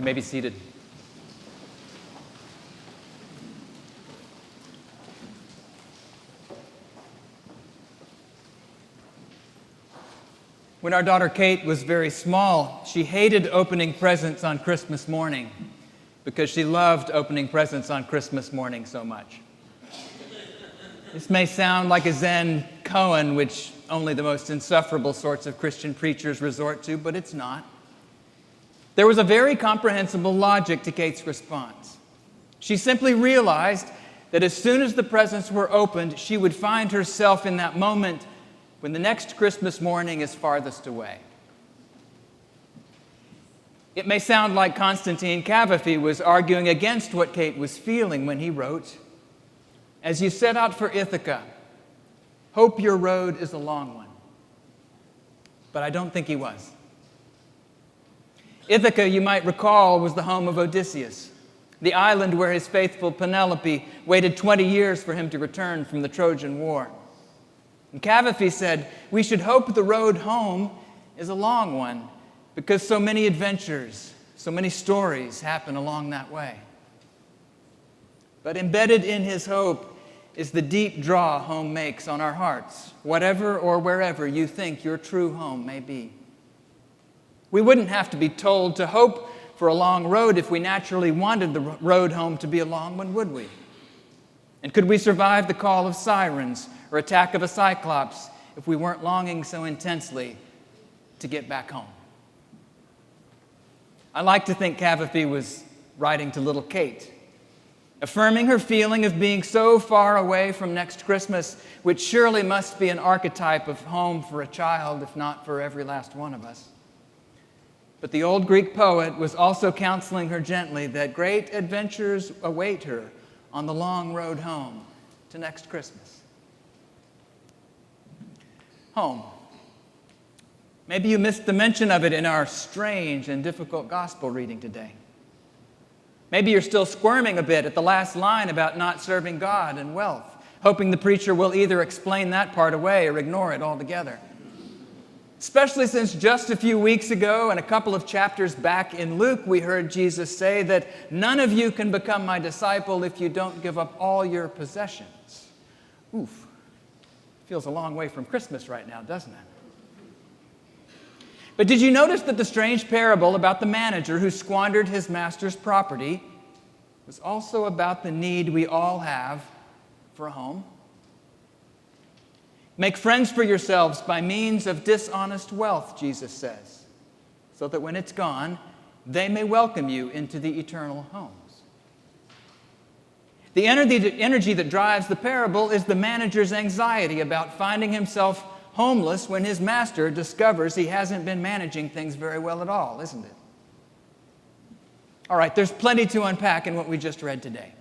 You may be seated. When our daughter Kate was very small, she hated opening presents on Christmas morning because she loved opening presents on Christmas morning so much. This may sound like a Zen koan, which only the most insufferable sorts of Christian preachers resort to, but it's not. There was a very comprehensible logic to Kate's response. She simply realized that as soon as the presents were opened, she would find herself in that moment when the next Christmas morning is farthest away. It may sound like Constantine Cavafy was arguing against what Kate was feeling when he wrote, "As you set out for Ithaca, hope your road is a long one." But I don't think he was. Ithaca, you might recall, was the home of Odysseus, the island where his faithful Penelope waited 20 years for him to return from the Trojan War. And Cavafy said, we should hope the road home is a long one because so many adventures, so many stories happen along that way. But embedded in his hope is the deep draw home makes on our hearts, whatever or wherever you think your true home may be. We wouldn't have to be told to hope for a long road if we naturally wanted the road home to be a long one, would we? And could we survive the call of sirens or attack of a cyclops if we weren't longing so intensely to get back home? I like to think Cavafy was writing to little Kate, affirming her feeling of being so far away from next Christmas, which surely must be an archetype of home for a child, if not for every last one of us. But the old Greek poet was also counseling her gently that great adventures await her on the long road home to next Christmas. Home. Maybe you missed the mention of it in our strange and difficult gospel reading today. Maybe you're still squirming a bit at the last line about not serving God and wealth, hoping the preacher will either explain that part away or ignore it altogether. Especially since just a few weeks ago and a couple of chapters back in Luke, we heard Jesus say that none of you can become my disciple if you don't give up all your possessions. Oof. Feels a long way from Christmas right now, doesn't it? But did you notice that the strange parable about the manager who squandered his master's property was also about the need we all have for a home? Make friends for yourselves by means of dishonest wealth, Jesus says, so that when it's gone, they may welcome you into the eternal homes. The energy that drives the parable is the manager's anxiety about finding himself homeless when his master discovers he hasn't been managing things very well at all, isn't it? All right, there's plenty to unpack in what we just read today.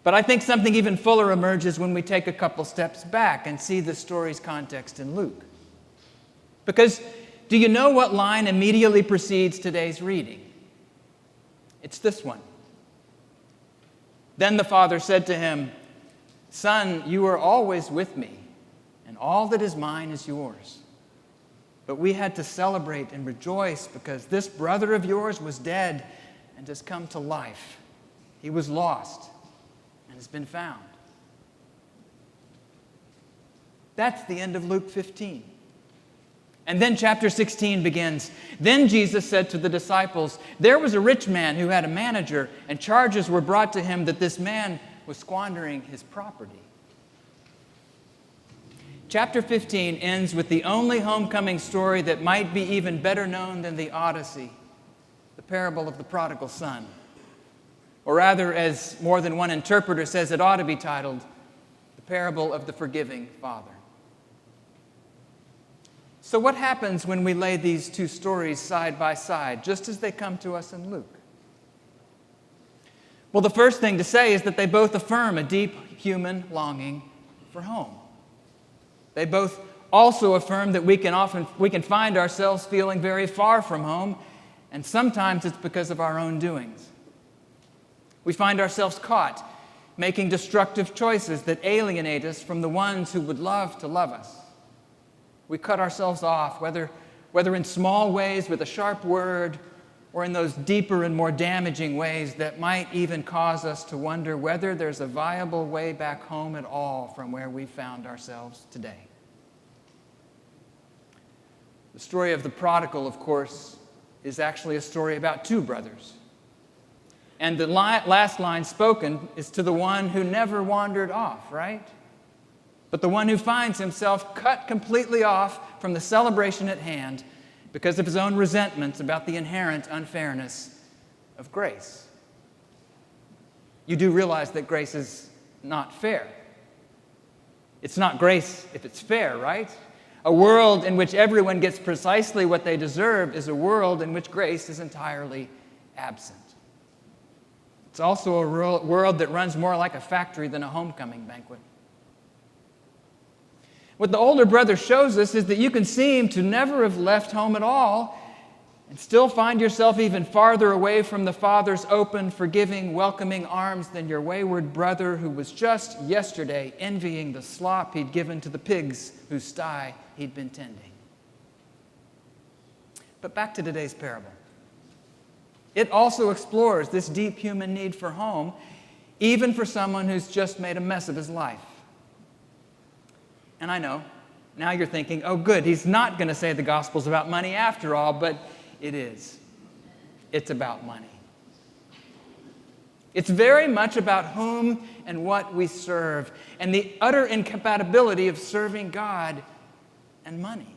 But I think something even fuller emerges when we take a couple steps back and see the story's context in Luke. Because do you know what line immediately precedes today's reading? It's this one. Then the father said to him, "Son, you are always with me, and all that is mine is yours. But we had to celebrate and rejoice because this brother of yours was dead and has come to life. He was lost and has been found." That's the end of Luke 15. And then chapter 16 begins. Then Jesus said to the disciples, "There was a rich man who had a manager, and charges were brought to him that this man was squandering his property." Chapter 15 ends with the only homecoming story that might be even better known than the Odyssey, the parable of the prodigal son. Or rather, as more than one interpreter says, it ought to be titled, the parable of the forgiving father. So what happens when we lay these two stories side by side, just as they come to us in Luke? Well, the first thing to say is that they both affirm a deep human longing for home. They both also affirm that we can find ourselves feeling very far from home, and sometimes it's because of our own doings. We find ourselves caught making destructive choices that alienate us from the ones who would love to love us. We cut ourselves off, whether in small ways with a sharp word or in those deeper and more damaging ways that might even cause us to wonder whether there's a viable way back home at all from where we found ourselves today. The story of the prodigal, of course, is actually a story about two brothers. And the last line spoken is to the one who never wandered off, right? But the one who finds himself cut completely off from the celebration at hand because of his own resentments about the inherent unfairness of grace. You do realize that grace is not fair. It's not grace if it's fair, right? A world in which everyone gets precisely what they deserve is a world in which grace is entirely absent. It's also a world that runs more like a factory than a homecoming banquet. What the older brother shows us is that you can seem to never have left home at all and still find yourself even farther away from the Father's open, forgiving, welcoming arms than your wayward brother who was just yesterday envying the slop he'd given to the pigs whose sty he'd been tending. But back to today's parable. It also explores this deep human need for home, even for someone who's just made a mess of his life. And I know, now you're thinking, oh good, he's not going to say the gospel's about money after all, but it is. It's about money. It's very much about whom and what we serve, and the utter incompatibility of serving God and money.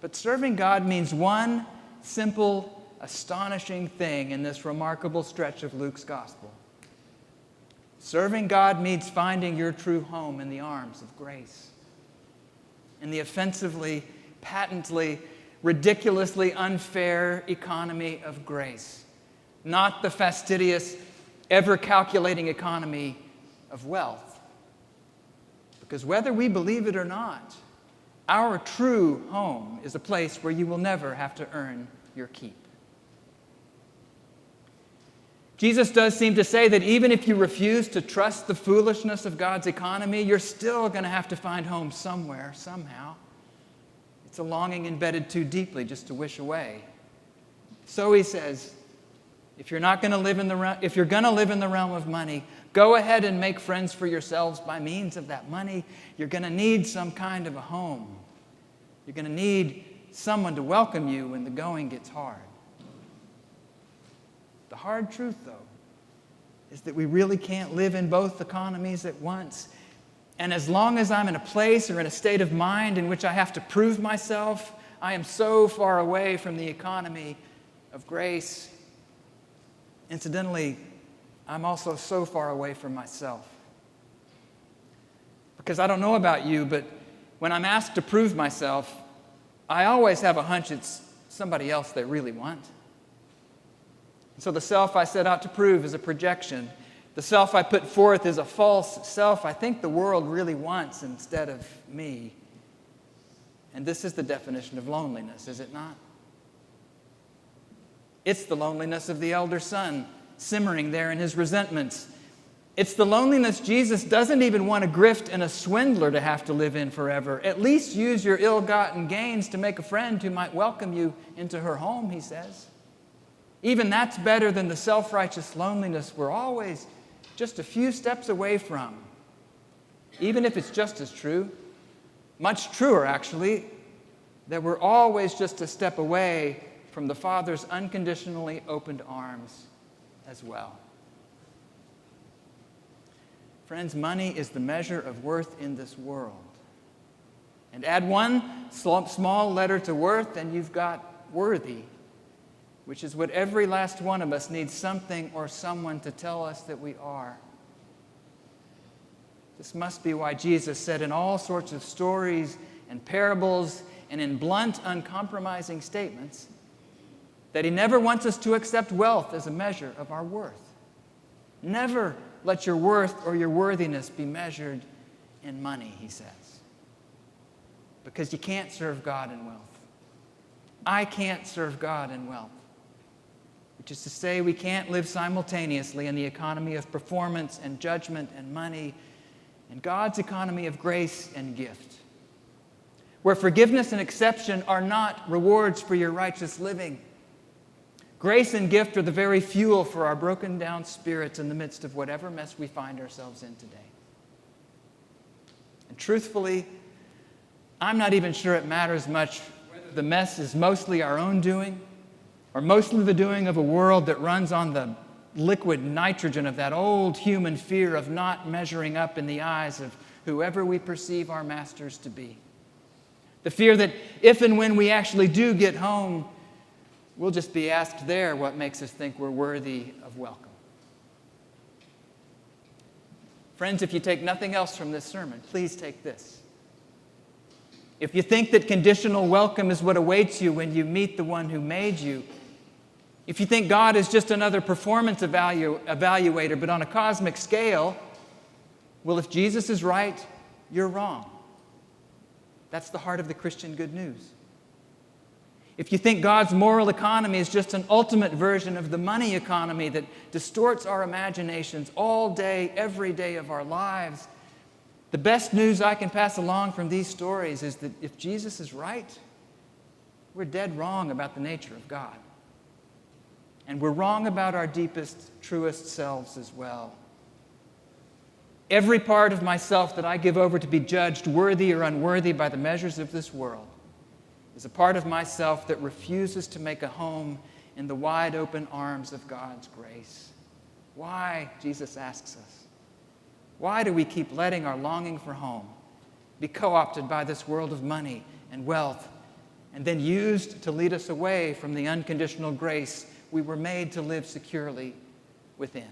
But serving God means one simple, astonishing thing in this remarkable stretch of Luke's gospel. Serving God means finding your true home in the arms of grace, in the offensively, patently, ridiculously unfair economy of grace, not the fastidious, ever-calculating economy of wealth. Because whether we believe it or not, our true home is a place where you will never have to earn your keep. Jesus does seem to say that even if you refuse to trust the foolishness of God's economy, you're still going to have to find home somewhere, somehow. It's a longing embedded too deeply just to wish away. So he says, if you're going to live in the realm of money, go ahead and make friends for yourselves by means of that money. You're going to need some kind of a home. You're going to need someone to welcome you when the going gets hard. The hard truth, though, is that we really can't live in both economies at once. And as long as I'm in a place or in a state of mind in which I have to prove myself, I am so far away from the economy of grace. Incidentally, I'm also so far away from myself. Because I don't know about you, but when I'm asked to prove myself, I always have a hunch it's somebody else they really want. So the self I set out to prove is a projection. The self I put forth is a false self I think the world really wants instead of me. And this is the definition of loneliness, is it not? It's the loneliness of the elder son, simmering there in his resentments. It's the loneliness Jesus doesn't even want a grift and a swindler to have to live in forever. At least use your ill-gotten gains to make a friend who might welcome you into her home, he says. Even that's better than the self-righteous loneliness we're always just a few steps away from. Even if it's just as true, much truer actually, that we're always just a step away from the Father's unconditionally opened arms as well. Friends, money is the measure of worth in this world. And add one small letter to worth and you've got worthy, which is what every last one of us needs something or someone to tell us that we are. This must be why Jesus said in all sorts of stories and parables and in blunt, uncompromising statements that he never wants us to accept wealth as a measure of our worth. Never let your worth or your worthiness be measured in money, he says. Because you can't serve God in wealth. I can't serve God in wealth. Which is to say, we can't live simultaneously in the economy of performance and judgment and money and God's economy of grace and gift, where forgiveness and exception are not rewards for your righteous living, Grace and gift are the very fuel for our broken down spirits in the midst of whatever mess we find ourselves in today. And truthfully, I'm not even sure it matters much whether the mess is mostly our own doing or mostly the doing of a world that runs on the liquid nitrogen of that old human fear of not measuring up in the eyes of whoever we perceive our masters to be. The fear that if and when we actually do get home, we'll just be asked there what makes us think we're worthy of welcome. Friends, if you take nothing else from this sermon, please take this. If you think that conditional welcome is what awaits you when you meet the one who made you, if you think God is just another performance evaluator, but on a cosmic scale, well, if Jesus is right, you're wrong. That's the heart of the Christian good news. If you think God's moral economy is just an ultimate version of the money economy that distorts our imaginations all day, every day of our lives, the best news I can pass along from these stories is that if Jesus is right, we're dead wrong about the nature of God. And we're wrong about our deepest, truest selves as well. Every part of myself that I give over to be judged worthy or unworthy by the measures of this world is a part of myself that refuses to make a home in the wide open arms of God's grace. Why, Jesus asks us, why do we keep letting our longing for home be co-opted by this world of money and wealth and then used to lead us away from the unconditional grace we were made to live securely within?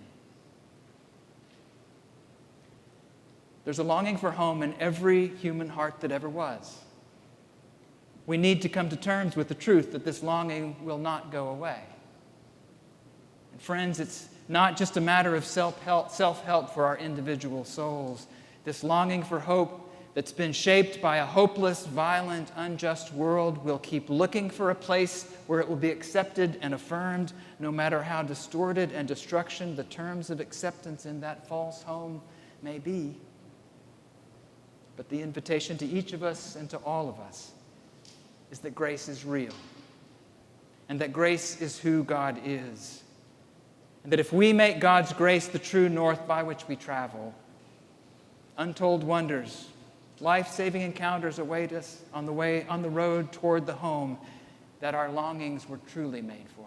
There's a longing for home in every human heart that ever was. We need to come to terms with the truth that this longing will not go away. And friends, it's not just a matter of self-help for our individual souls. This longing for hope that's been shaped by a hopeless, violent, unjust world will keep looking for a place where it will be accepted and affirmed, no matter how distorted and destruction the terms of acceptance in that false home may be. But the invitation to each of us and to all of us is that grace is real, and that grace is who God is, and that if we make God's grace the true north by which we travel, untold wonders, life-saving encounters await us on the road toward the home that our longings were truly made for.